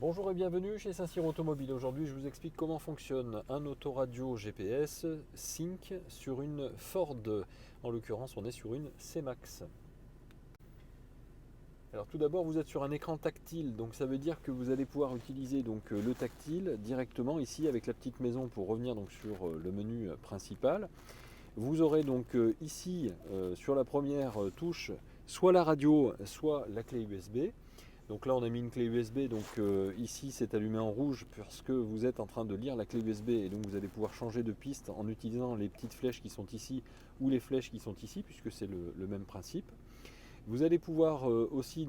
Bonjour et bienvenue chez Saint-Cyr Automobile. Aujourd'hui, je vous explique comment fonctionne un autoradio GPS Sync sur une Ford. En l'occurrence, on est sur une C-Max. Alors tout d'abord, vous êtes sur un écran tactile, donc ça veut dire que vous allez pouvoir utiliser le tactile directement ici avec la petite maison pour revenir sur le menu principal. Vous aurez ici sur la première touche soit la radio, soit la clé USB. Donc là on a mis une clé USB, ici c'est allumé en rouge parce que vous êtes en train de lire la clé USB et donc vous allez pouvoir changer de piste en utilisant les petites flèches qui sont ici ou les flèches qui sont ici puisque c'est le même principe. Vous allez pouvoir aussi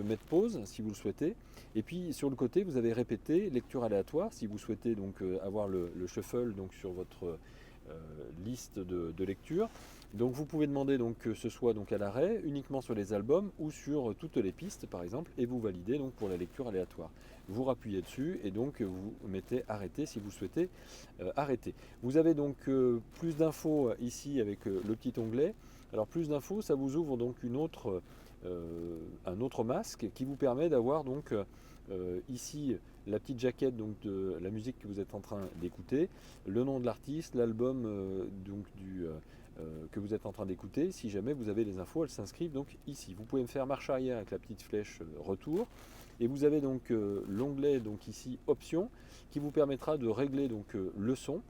mettre pause si vous le souhaitez. Et puis sur le côté vous avez répété lecture aléatoire si vous souhaitez avoir le shuffle sur votre liste de lecture. Donc vous pouvez demander que ce soit à l'arrêt, uniquement sur les albums ou sur toutes les pistes par exemple, et vous validez pour la lecture aléatoire. Vous rappuyez dessus et vous mettez arrêter si vous souhaitez arrêter. Vous avez plus d'infos ici avec le petit onglet. Alors plus d'infos, ça vous ouvre un autre masque qui vous permet d'avoir ici la petite jaquette de la musique que vous êtes en train d'écouter, le nom de l'artiste, l'album que vous êtes en train d'écouter. Si jamais vous avez les infos, elles s'inscrivent ici. Vous pouvez me faire marche arrière avec la petite flèche retour. Et vous avez l'onglet ici options qui vous permettra de régler le son.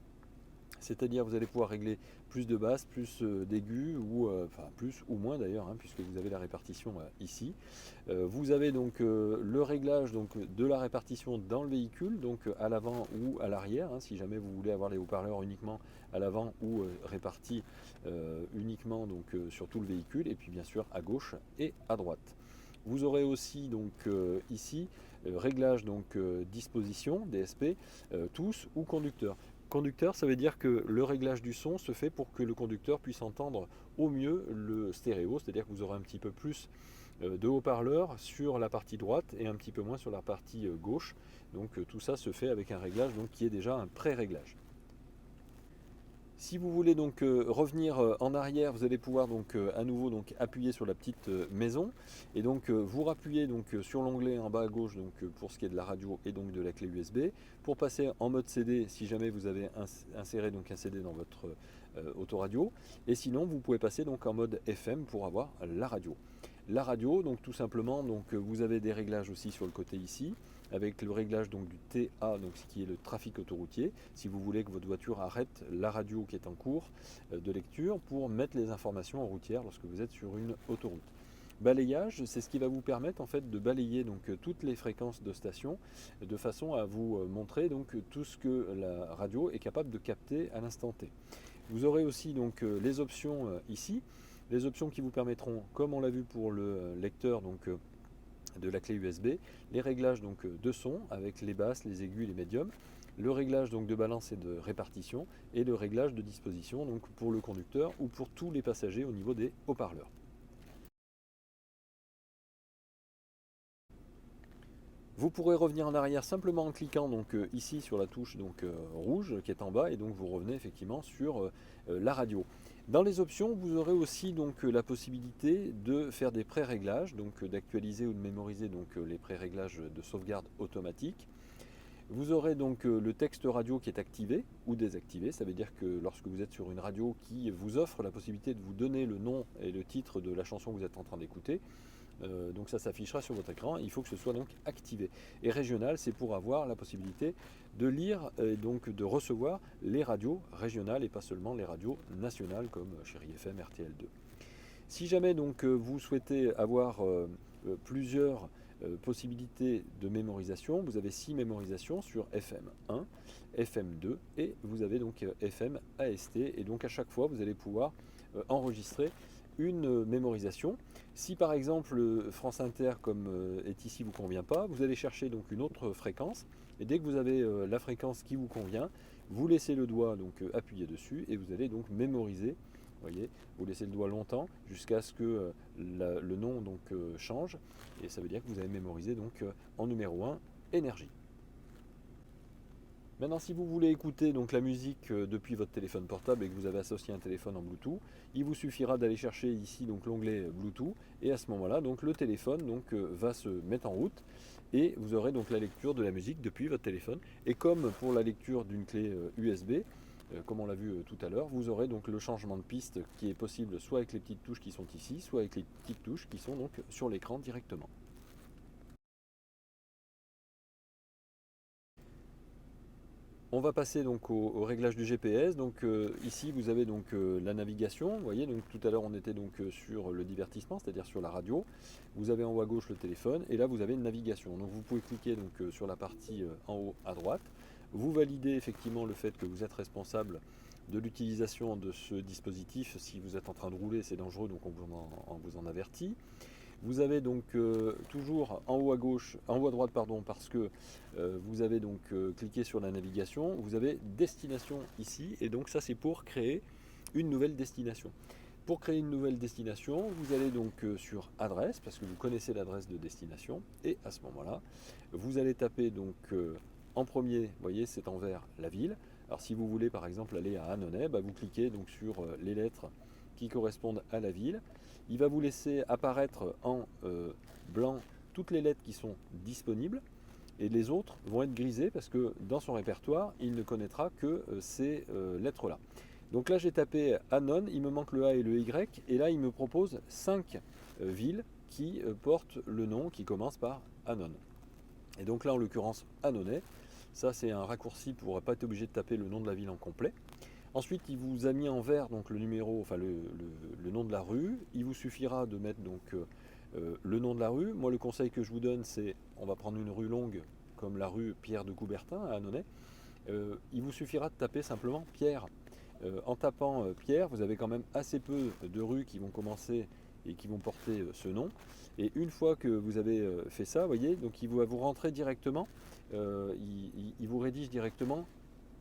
C'est-à-dire vous allez pouvoir régler plus de basse, plus d'aigus, ou enfin plus ou moins d'ailleurs, puisque vous avez la répartition ici. Vous avez le réglage de la répartition dans le véhicule, à l'avant ou à l'arrière, si jamais vous voulez avoir les haut-parleurs uniquement à l'avant ou répartis uniquement sur tout le véhicule, et puis bien sûr à gauche et à droite. Vous aurez aussi ici réglage disposition, DSP, tous ou conducteur. Conducteur, ça veut dire que le réglage du son se fait pour que le conducteur puisse entendre au mieux le stéréo, c'est-à-dire que vous aurez un petit peu plus de haut-parleurs sur la partie droite et un petit peu moins sur la partie gauche. Tout ça se fait avec un réglage qui est déjà un pré-réglage. Si vous voulez revenir en arrière, vous allez pouvoir à nouveau appuyer sur la petite maison et vous rappuyez sur l'onglet en bas à gauche pour ce qui est de la radio et de la clé USB pour passer en mode CD si jamais vous avez inséré un CD dans votre autoradio, et sinon vous pouvez passer en mode FM pour avoir la radio. La radio, tout simplement, vous avez des réglages aussi sur le côté ici, avec le réglage du TA, ce qui est le trafic autoroutier, si vous voulez que votre voiture arrête la radio qui est en cours de lecture pour mettre les informations routières lorsque vous êtes sur une autoroute. Balayage, c'est ce qui va vous permettre en fait de balayer toutes les fréquences de station de façon à vous montrer tout ce que la radio est capable de capter à l'instant T. Vous aurez aussi les options ici, les options qui vous permettront, comme on l'a vu pour le lecteur de la clé USB, les réglages de son avec les basses, les aigus et les médiums, le réglage de balance et de répartition et le réglage de disposition pour le conducteur ou pour tous les passagers au niveau des haut-parleurs. Vous pourrez revenir en arrière simplement en cliquant ici sur la touche rouge qui est en bas, et vous revenez effectivement sur la radio. Dans les options, vous aurez aussi la possibilité de faire des pré-réglages, d'actualiser ou de mémoriser les pré-réglages de sauvegarde automatique. Vous aurez le texte radio qui est activé ou désactivé. Ça veut dire que lorsque vous êtes sur une radio qui vous offre la possibilité de vous donner le nom et le titre de la chanson que vous êtes en train d'écouter, ça s'affichera sur votre écran. Il faut que ce soit activé. Et régional, c'est pour avoir la possibilité de lire et de recevoir les radios régionales et pas seulement les radios nationales comme Chéri FM, RTL2. Si jamais vous souhaitez avoir plusieurs possibilités de mémorisation, vous avez 6 mémorisations sur FM1, FM2 et vous avez FM AST, et à chaque fois vous allez pouvoir enregistrer une mémorisation. Si par exemple France Inter comme est ici vous convient pas, vous allez chercher une autre fréquence, et dès que vous avez la fréquence qui vous convient, vous laissez le doigt appuyer dessus et vous allez mémoriser. Voyez, vous laissez le doigt longtemps jusqu'à ce que le nom change, et ça veut dire que vous avez mémorisé en numéro 1 énergie. Maintenant, si vous voulez écouter donc la musique depuis votre téléphone portable et que vous avez associé un téléphone en Bluetooth, il vous suffira d'aller chercher ici donc l'onglet Bluetooth et à ce moment-là, donc le téléphone va se mettre en route et vous aurez donc la lecture de la musique depuis votre téléphone. Et comme pour la lecture d'une clé USB, comme on l'a vu tout à l'heure, vous aurez donc le changement de piste qui est possible soit avec les petites touches qui sont ici, soit avec les petites touches qui sont donc sur l'écran directement. On va passer donc au réglage du GPS. Donc ici vous avez donc la navigation. Vous voyez, donc tout à l'heure on était donc sur le divertissement, c'est-à-dire sur la radio. Vous avez en haut à gauche le téléphone et là vous avez une navigation. Donc vous pouvez cliquer donc sur la partie en haut à droite. Vous validez effectivement le fait que vous êtes responsable de l'utilisation de ce dispositif. Si vous êtes en train de rouler, c'est dangereux, donc on vous en avertit. Vous avez donc toujours en haut à gauche, en haut à droite pardon, parce que vous avez donc cliqué sur la navigation, vous avez destination ici, et donc ça c'est pour créer une nouvelle destination. Pour créer une nouvelle destination, vous allez donc sur adresse, parce que vous connaissez l'adresse de destination, et à ce moment-là, vous allez taper donc en premier, vous voyez c'est en vert la ville. Alors si vous voulez par exemple aller à Annonay, vous cliquez donc sur les lettres qui correspondent à la ville. Il va vous laisser apparaître en blanc toutes les lettres qui sont disponibles et les autres vont être grisées parce que dans son répertoire, il ne connaîtra que ces lettres-là. Donc là, j'ai tapé Anon, il me manque le A et le Y, et là, il me propose 5 villes qui portent le nom qui commence par Anon. Et donc là, en l'occurrence, Annonay. Ça, c'est un raccourci pour ne pas être obligé de taper le nom de la ville en complet. Ensuite, il vous a mis en vert donc le numéro, enfin le nom de la rue. Il vous suffira de mettre donc le nom de la rue. Moi, le conseil que je vous donne, c'est on va prendre une rue longue comme la rue Pierre de Coubertin à Annonay. Il vous suffira de taper simplement Pierre. En tapant Pierre, vous avez quand même assez peu de rues qui vont commencer et qui vont porter ce nom. Et une fois que vous avez fait ça, vous voyez, donc il va vous rentrer directement, il vous rédige directement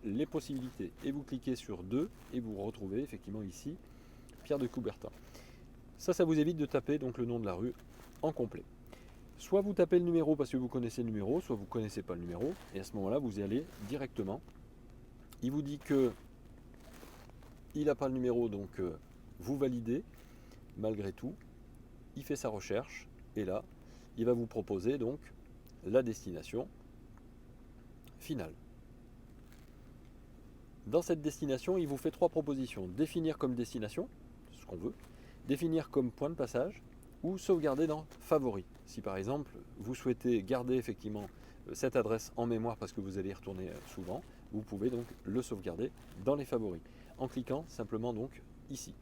les possibilités. Et vous cliquez sur 2 et vous retrouvez effectivement ici Pierre de Coubertin. Ça vous évite de taper donc le nom de la rue en complet. Soit vous tapez le numéro parce que vous connaissez le numéro, soit vous ne connaissez pas le numéro, et à ce moment-là, vous y allez directement. Il vous dit que il n'a pas le numéro, donc vous validez malgré tout. Il fait sa recherche, et là, il va vous proposer donc la destination finale. Dans cette destination, il vous fait 3 propositions. Définir comme destination, ce qu'on veut, définir comme point de passage, ou sauvegarder dans favoris. Si par exemple, vous souhaitez garder effectivement cette adresse en mémoire parce que vous allez y retourner souvent, vous pouvez donc le sauvegarder dans les favoris, en cliquant simplement donc ici.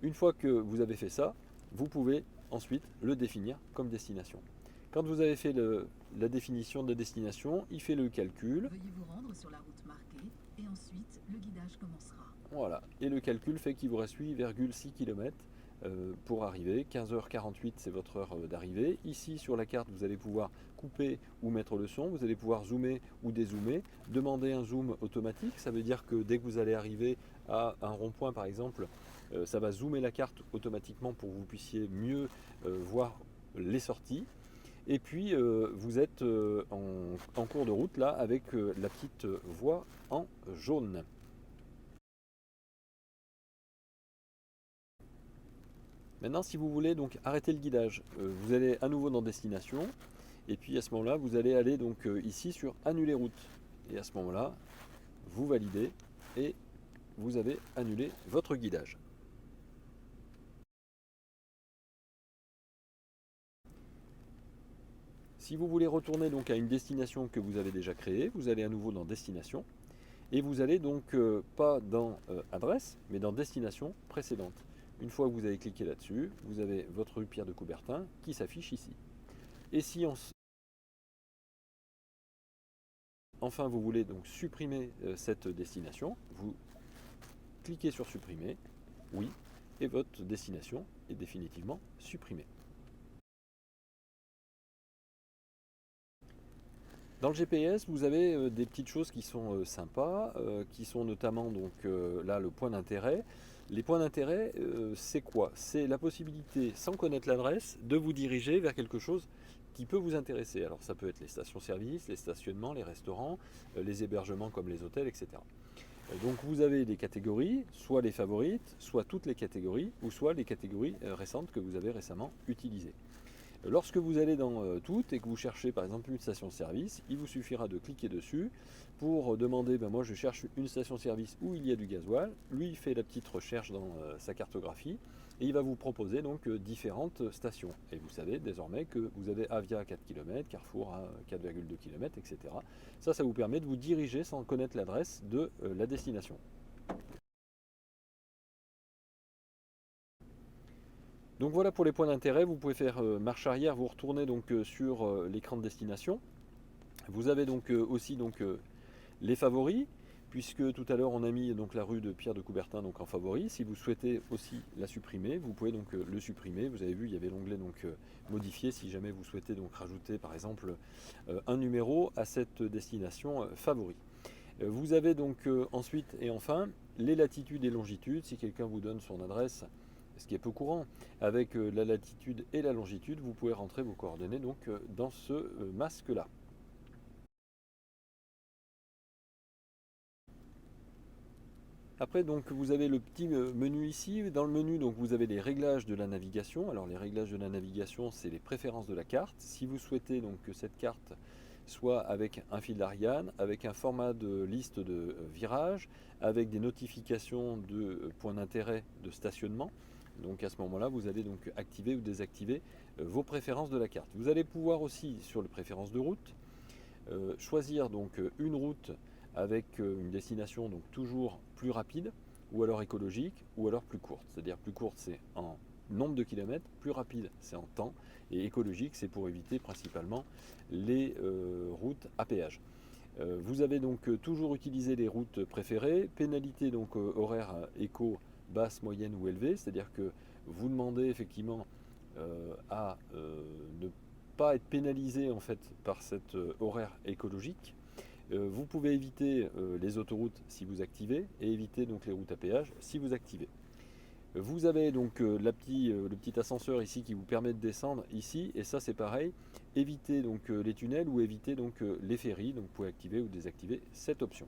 Une fois que vous avez fait ça, vous pouvez ensuite le définir comme destination. Quand vous avez fait la définition de la destination, il fait le calcul. Veuillez vous rendre sur la route marquée et ensuite le guidage commencera. Voilà, et le calcul fait qu'il vous reste 8,6 km pour arriver. 15h48 c'est votre heure d'arrivée. Ici sur la carte vous allez pouvoir couper ou mettre le son, vous allez pouvoir zoomer ou dézoomer, demander un zoom automatique, ça veut dire que dès que vous allez arriver à un rond-point par exemple, ça va zoomer la carte automatiquement pour que vous puissiez mieux voir les sorties. Et puis vous êtes en cours de route là avec la petite voie en jaune. Maintenant, si vous voulez donc arrêter le guidage, vous allez à nouveau dans destination, et puis à ce moment-là, vous allez aller donc ici sur annuler route. Et à ce moment-là, vous validez et vous avez annulé votre guidage. Si vous voulez retourner donc à une destination que vous avez déjà créée, vous allez à nouveau dans destination, et vous allez donc pas dans adresse, mais dans destination précédente. Une fois que vous avez cliqué là-dessus, vous avez votre rue Pierre de Coubertin qui s'affiche ici. Et si enfin vous voulez donc supprimer cette destination, vous cliquez sur supprimer, oui, et votre destination est définitivement supprimée. Dans le GPS, vous avez des petites choses qui sont sympas, qui sont notamment donc là le point d'intérêt. Les points d'intérêt, c'est quoi? C'est la possibilité, sans connaître l'adresse, de vous diriger vers quelque chose qui peut vous intéresser. Alors ça peut être les stations-service, les stationnements, les restaurants, les hébergements comme les hôtels, etc. Donc vous avez des catégories, soit les favorites, soit toutes les catégories, ou soit les catégories récentes que vous avez récemment utilisées. Lorsque vous allez dans toutes et que vous cherchez par exemple une station-service, il vous suffira de cliquer dessus pour demander, moi je cherche une station-service où il y a du gasoil. Lui il fait la petite recherche dans sa cartographie et il va vous proposer donc différentes stations. Et vous savez désormais que vous avez Avia à 4 km, Carrefour à 4,2 km, etc. Ça vous permet de vous diriger sans connaître l'adresse de la destination. Donc voilà pour les points d'intérêt, vous pouvez faire marche arrière, vous retournez donc sur l'écran de destination. Vous avez donc aussi les favoris, puisque tout à l'heure on a mis donc la rue de Pierre de Coubertin donc en favori. Si vous souhaitez aussi la supprimer, vous pouvez donc le supprimer. Vous avez vu, il y avait l'onglet donc modifié si jamais vous souhaitez donc rajouter par exemple un numéro à cette destination favori. Vous avez donc ensuite et enfin les latitudes et longitudes. Si quelqu'un vous donne son adresse, ce qui est peu courant, avec la latitude et la longitude, vous pouvez rentrer vos coordonnées donc dans ce masque-là. Après donc vous avez le petit menu ici. Dans le menu donc vous avez les réglages de la navigation. Alors les réglages de la navigation, c'est les préférences de la carte. Si vous souhaitez donc que cette carte soit avec un fil d'Ariane, avec un format de liste de virages, avec des notifications de points d'intérêt de stationnement. Donc à ce moment-là, vous allez donc activer ou désactiver vos préférences de la carte. Vous allez pouvoir aussi, sur les préférences de route, choisir donc une route avec une destination donc toujours plus rapide, ou alors écologique, ou alors plus courte. C'est-à-dire plus courte, c'est en nombre de kilomètres, plus rapide, c'est en temps, et écologique, c'est pour éviter principalement les routes à péage. Vous avez donc toujours utilisé les routes préférées, pénalité donc horaire éco, basse, moyenne ou élevée, c'est-à-dire que vous demandez effectivement à ne pas être pénalisé en fait par cet horaire écologique. Vous pouvez éviter les autoroutes si vous activez et éviter donc les routes à péage si vous activez. Vous avez donc le petit ascenseur ici qui vous permet de descendre ici, et ça c'est pareil, éviter donc les tunnels ou éviter donc les ferries, donc vous pouvez activer ou désactiver cette option.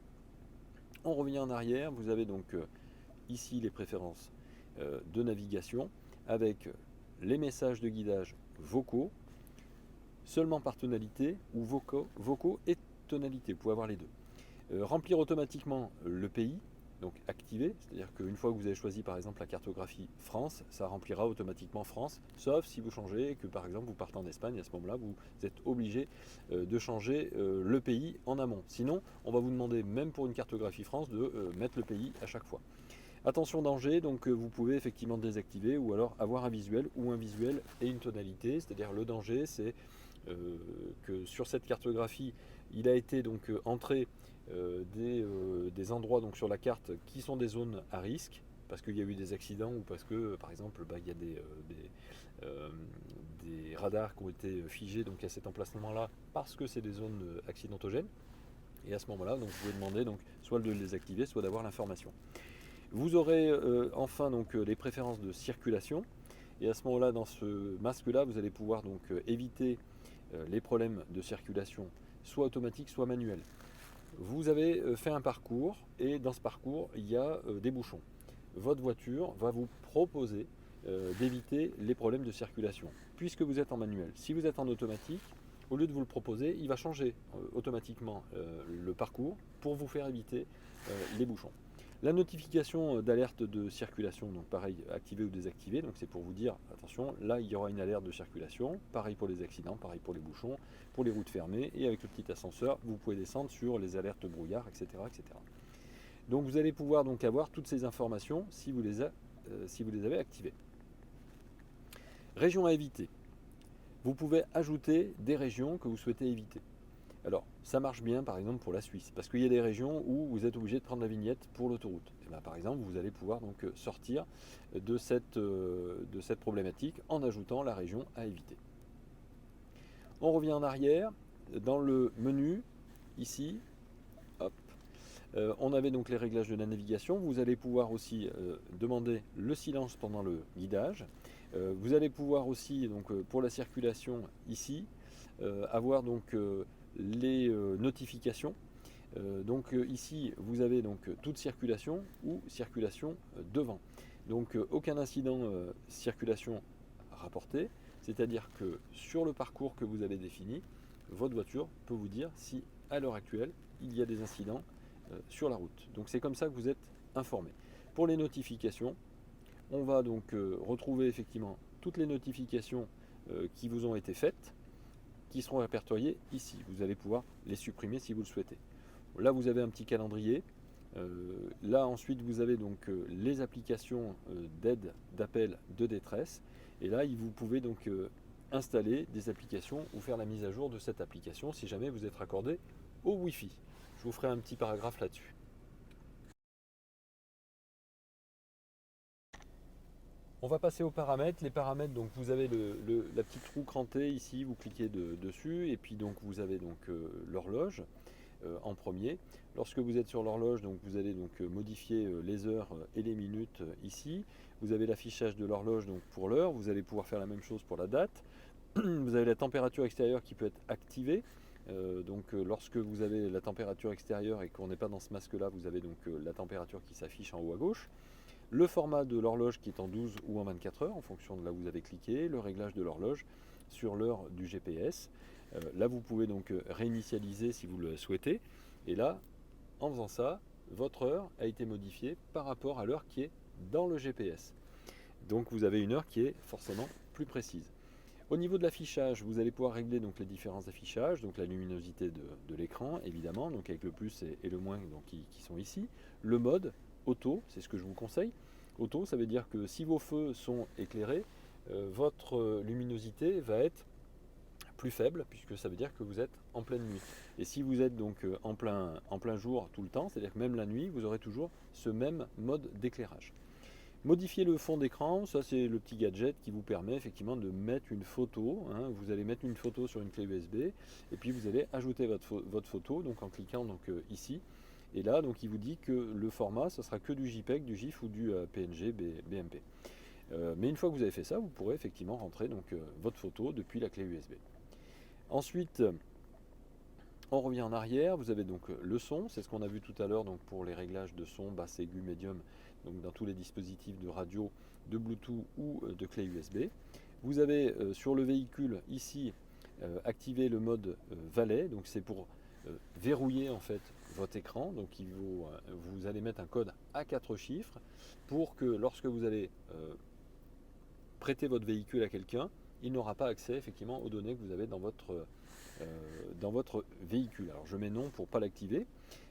On revient en arrière, vous avez donc ici les préférences de navigation avec les messages de guidage vocaux, seulement par tonalité, ou vocaux et tonalité, vous pouvez avoir les deux. Remplir automatiquement le pays, donc activé, c'est-à-dire qu'une fois que vous avez choisi par exemple la cartographie France, ça remplira automatiquement France, sauf si vous changez et que par exemple vous partez en Espagne, à ce moment-là vous êtes obligé de changer le pays en amont. Sinon, on va vous demander, même pour une cartographie France, de mettre le pays à chaque fois. Attention danger, donc vous pouvez effectivement désactiver ou alors avoir un visuel ou un visuel et une tonalité, c'est-à-dire le danger c'est que sur cette cartographie il a été donc entré des endroits donc sur la carte qui sont des zones à risque parce qu'il y a eu des accidents ou parce que par exemple il y a des radars qui ont été figés donc à cet emplacement là parce que c'est des zones accidentogènes, et à ce moment là donc vous pouvez demander donc soit de les activer soit d'avoir l'information. Vous aurez enfin donc les préférences de circulation, et à ce moment là dans ce masque là vous allez pouvoir donc éviter les problèmes de circulation soit automatiques soit manuels. Vous avez fait un parcours et dans ce parcours il y a des bouchons. Votre voiture va vous proposer d'éviter les problèmes de circulation puisque vous êtes en manuel. Si vous êtes en automatique, au lieu de vous le proposer, il va changer automatiquement le parcours pour vous faire éviter les bouchons. La notification d'alerte de circulation, donc pareil, activée ou désactivée, donc c'est pour vous dire, attention, là il y aura une alerte de circulation, pareil pour les accidents, pareil pour les bouchons, pour les routes fermées, et avec le petit ascenseur, vous pouvez descendre sur les alertes brouillard, etc. etc. Donc vous allez pouvoir donc avoir toutes ces informations si vous les avez activées. Régions à éviter. Vous pouvez ajouter des régions que vous souhaitez éviter. Alors, ça marche bien par exemple pour la Suisse, parce qu'il y a des régions où vous êtes obligé de prendre la vignette pour l'autoroute. Et bien, par exemple, vous allez pouvoir donc sortir de cette problématique en ajoutant la région à éviter. On revient en arrière, dans le menu, ici, hop, On avait donc les réglages de la navigation. Vous allez pouvoir aussi demander le silence pendant le guidage. Vous allez pouvoir aussi, donc, pour la circulation ici, avoir donc les notifications. Ici, vous avez donc toute circulation ou circulation devant. Donc aucun incident circulation rapporté, c'est-à-dire que sur le parcours que vous avez défini, votre voiture peut vous dire si à l'heure actuelle il y a des incidents sur la route. Donc c'est comme ça que vous êtes informé. Pour les notifications, on va donc retrouver effectivement toutes les notifications qui vous ont été faites, qui seront répertoriées ici. Vous allez pouvoir les supprimer si vous le souhaitez. Là, vous avez un petit calendrier. Là, ensuite, vous avez donc les applications d'aide, d'appel, de détresse. Et là, vous pouvez donc installer des applications ou faire la mise à jour de cette application si jamais vous êtes raccordé au Wi-Fi. Je vous ferai un petit paragraphe là-dessus. On va passer aux paramètres. Les paramètres, donc vous avez la petite roue crantée ici, vous cliquez dessus et puis donc vous avez donc l'horloge en premier. Lorsque vous êtes sur l'horloge, donc vous allez donc modifier les heures et les minutes ici. Vous avez l'affichage de l'horloge donc pour l'heure. Vous allez pouvoir faire la même chose pour la date. Vous avez la température extérieure qui peut être activée. Lorsque vous avez la température extérieure et qu'on n'est pas dans ce masque là, vous avez donc la température qui s'affiche en haut à gauche. Le format de l'horloge qui est en 12 ou en 24 heures en fonction de là où vous avez cliqué, le réglage de l'horloge sur l'heure du GPS. Là vous pouvez donc réinitialiser si vous le souhaitez. Et là, en faisant ça, votre heure a été modifiée par rapport à l'heure qui est dans le GPS. Donc vous avez une heure qui est forcément plus précise. Au niveau de l'affichage, vous allez pouvoir régler donc les différents affichages, donc la luminosité de l'écran évidemment, donc avec le plus et le moins donc, qui sont ici. Le mode auto, c'est ce que je vous conseille. Auto, ça veut dire que si vos feux sont éclairés, votre luminosité va être plus faible, puisque ça veut dire que vous êtes en pleine nuit. Et si vous êtes donc en plein jour tout le temps, c'est-à-dire que même la nuit, vous aurez toujours ce même mode d'éclairage. Modifier le fond d'écran, ça c'est le petit gadget qui vous permet effectivement de mettre une photo. Vous allez mettre une photo sur une clé USB et puis vous allez ajouter votre photo donc en cliquant donc, ici. Et là donc il vous dit que le format ce sera que du JPEG, du GIF ou du PNG, BMP. Mais une fois que vous avez fait ça, vous pourrez effectivement rentrer donc, votre photo depuis la clé USB. Ensuite, on revient en arrière, vous avez donc le son, c'est ce qu'on a vu tout à l'heure donc pour les réglages de son, basse, aigu, médium, donc dans tous les dispositifs de radio, de Bluetooth ou de clé USB. Vous avez sur le véhicule ici activé le mode valet, donc c'est pour verrouiller en fait votre écran, donc vous allez mettre un code à 4 chiffres pour que lorsque vous allez prêter votre véhicule à quelqu'un, il n'aura pas accès effectivement aux données que vous avez dans votre véhicule. Alors je mets non pour ne pas l'activer.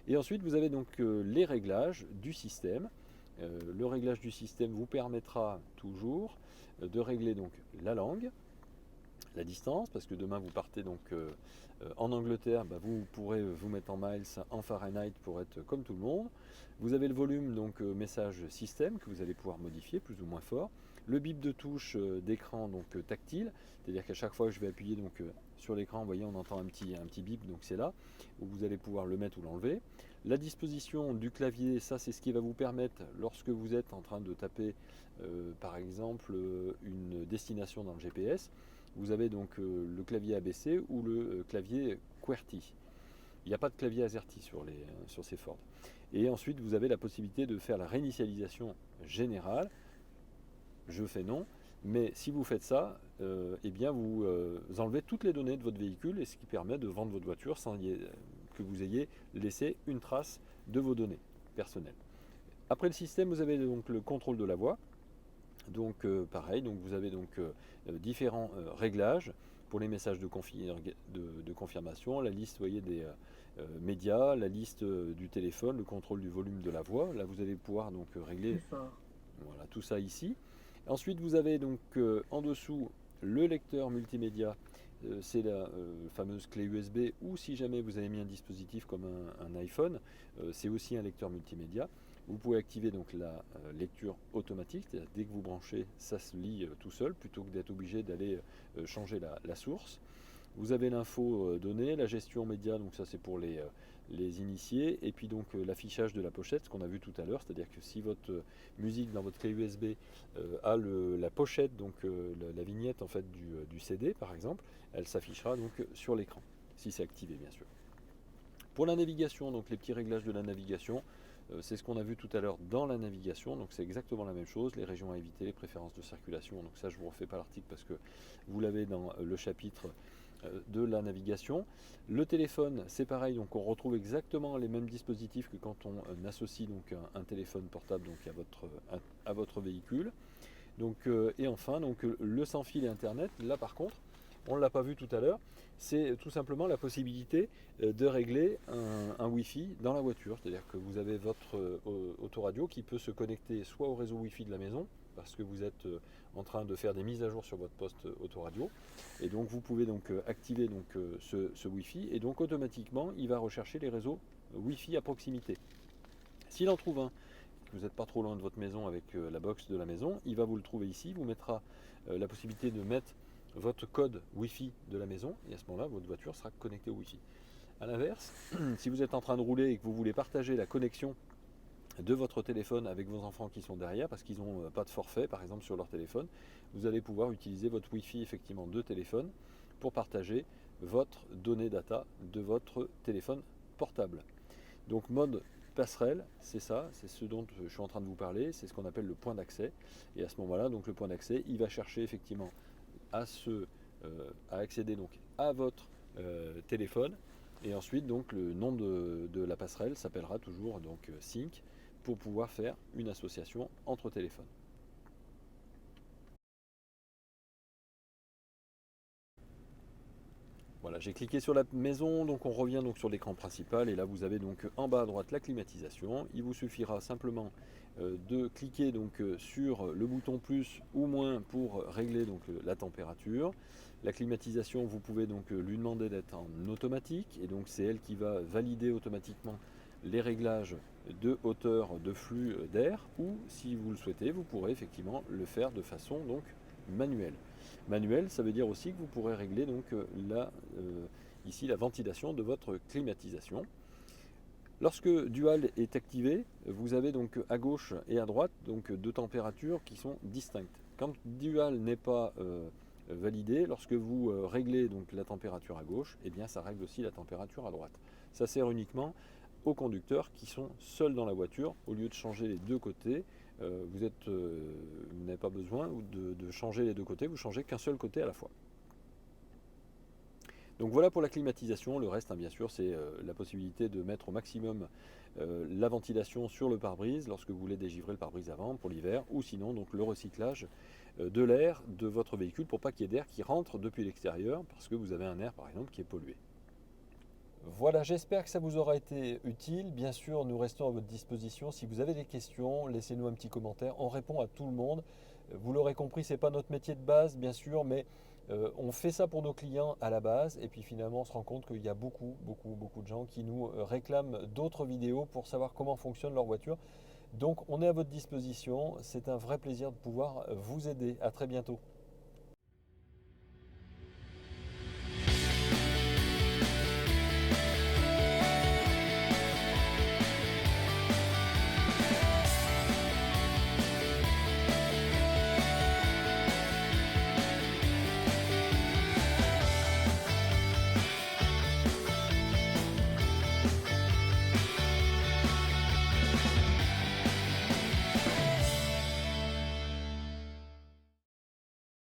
Et ensuite vous avez donc les réglages du système. Le réglage du système vous permettra toujours de régler donc la langue, la distance, parce que demain vous partez donc en Angleterre, vous pourrez vous mettre en miles, en Fahrenheit pour être comme tout le monde. Vous avez le volume, donc message système que vous allez pouvoir modifier plus ou moins fort. Le bip de touche d'écran donc tactile, c'est-à-dire qu'à chaque fois que je vais appuyer donc, sur l'écran, vous voyez on entend un petit bip, donc c'est là où vous allez pouvoir le mettre ou l'enlever. La disposition du clavier, ça c'est ce qui va vous permettre lorsque vous êtes en train de taper par exemple une destination dans le GPS. Vous avez donc le clavier ABC ou le clavier QWERTY. Il n'y a pas de clavier AZERTY sur ces Ford. Et ensuite, vous avez la possibilité de faire la réinitialisation générale. Je fais non. Mais si vous faites ça, eh bien vous enlevez toutes les données de votre véhicule et ce qui permet de vendre votre voiture sans que vous ayez laissé une trace de vos données personnelles. Après le système, vous avez donc le contrôle de la voix. Donc pareil, donc vous avez donc différents réglages pour les messages de confirmation, la liste voyez, des médias, la liste du téléphone, le contrôle du volume de la voix. Là vous allez pouvoir donc régler voilà, tout ça ici. Ensuite vous avez donc en dessous le lecteur multimédia, c'est la fameuse clé USB, ou si jamais vous avez mis un dispositif comme un iPhone, c'est aussi un lecteur multimédia. Vous pouvez activer donc la lecture automatique, c'est-à-dire dès que vous branchez, ça se lit tout seul, plutôt que d'être obligé d'aller changer la source. Vous avez l'info donnée, la gestion média, donc ça c'est pour les initiés, et puis donc l'affichage de la pochette, ce qu'on a vu tout à l'heure, c'est-à-dire que si votre musique dans votre clé USB a la pochette, donc la vignette en fait du CD par exemple, elle s'affichera donc sur l'écran, si c'est activé bien sûr. Pour la navigation, donc les petits réglages de la navigation, c'est ce qu'on a vu tout à l'heure dans la navigation, donc c'est exactement la même chose, les régions à éviter, les préférences de circulation, donc ça je ne vous refais pas l'article parce que vous l'avez dans le chapitre de la navigation. Le téléphone, c'est pareil, donc on retrouve exactement les mêmes dispositifs que quand on associe donc un téléphone portable donc à votre véhicule. Donc, et enfin, donc, le sans fil et Internet, là par contre, on ne l'a pas vu tout à l'heure, c'est tout simplement la possibilité de régler un Wi-Fi dans la voiture. C'est-à-dire que vous avez votre autoradio qui peut se connecter soit au réseau Wi-Fi de la maison, parce que vous êtes en train de faire des mises à jour sur votre poste autoradio. Et donc vous pouvez donc activer donc, ce Wi-Fi, et donc automatiquement il va rechercher les réseaux Wi-Fi à proximité. S'il en trouve un, que vous n'êtes pas trop loin de votre maison avec la box de la maison, il va vous le trouver ici, vous mettra la possibilité de mettre votre code Wi-Fi de la maison, et à ce moment-là, votre voiture sera connectée au Wi-Fi. A l'inverse, si vous êtes en train de rouler et que vous voulez partager la connexion de votre téléphone avec vos enfants qui sont derrière, parce qu'ils n'ont pas de forfait, par exemple, sur leur téléphone, vous allez pouvoir utiliser votre Wi-Fi effectivement de téléphone pour partager votre donnée data de votre téléphone portable. Donc mode passerelle, c'est ça, c'est ce dont je suis en train de vous parler, c'est ce qu'on appelle le point d'accès. Et à ce moment-là, donc le point d'accès, il va chercher effectivement à accéder donc à votre téléphone. Et ensuite, donc le nom de la passerelle s'appellera toujours donc Sync pour pouvoir faire une association entre téléphones. Voilà, j'ai cliqué sur la maison, donc on revient donc sur l'écran principal et là vous avez donc en bas à droite la climatisation. Il vous suffira simplement de cliquer donc sur le bouton plus ou moins pour régler donc la température. La climatisation, vous pouvez donc lui demander d'être en automatique et donc c'est elle qui va valider automatiquement les réglages de hauteur de flux d'air, ou si vous le souhaitez, vous pourrez effectivement le faire de façon donc manuelle. Manuel, ça veut dire aussi que vous pourrez régler donc ici la ventilation de votre climatisation. Lorsque Dual est activé, vous avez donc à gauche et à droite donc deux températures qui sont distinctes. Quand Dual n'est pas validé, lorsque vous réglez donc la température à gauche, eh bien ça règle aussi la température à droite. Ça sert uniquement aux conducteurs qui sont seuls dans la voiture. Au lieu de changer les deux côtés, vous n'avez pas besoin de changer les deux côtés, vous changez qu'un seul côté à la fois. Donc voilà pour la climatisation. Le reste, hein, bien sûr, c'est la possibilité de mettre au maximum la ventilation sur le pare-brise lorsque vous voulez dégivrer le pare-brise avant pour l'hiver, ou sinon donc le recyclage de l'air de votre véhicule pour pas qu'il y ait d'air qui rentre depuis l'extérieur parce que vous avez un air par exemple qui est pollué. Voilà, j'espère que ça vous aura été utile. Bien sûr, nous restons à votre disposition. Si vous avez des questions, laissez-nous un petit commentaire. On répond à tout le monde. Vous l'aurez compris, ce n'est pas notre métier de base, bien sûr, mais on fait ça pour nos clients à la base. Et puis finalement, on se rend compte qu'il y a beaucoup de gens qui nous réclament d'autres vidéos pour savoir comment fonctionne leur voiture. Donc, on est à votre disposition. C'est un vrai plaisir de pouvoir vous aider. À très bientôt.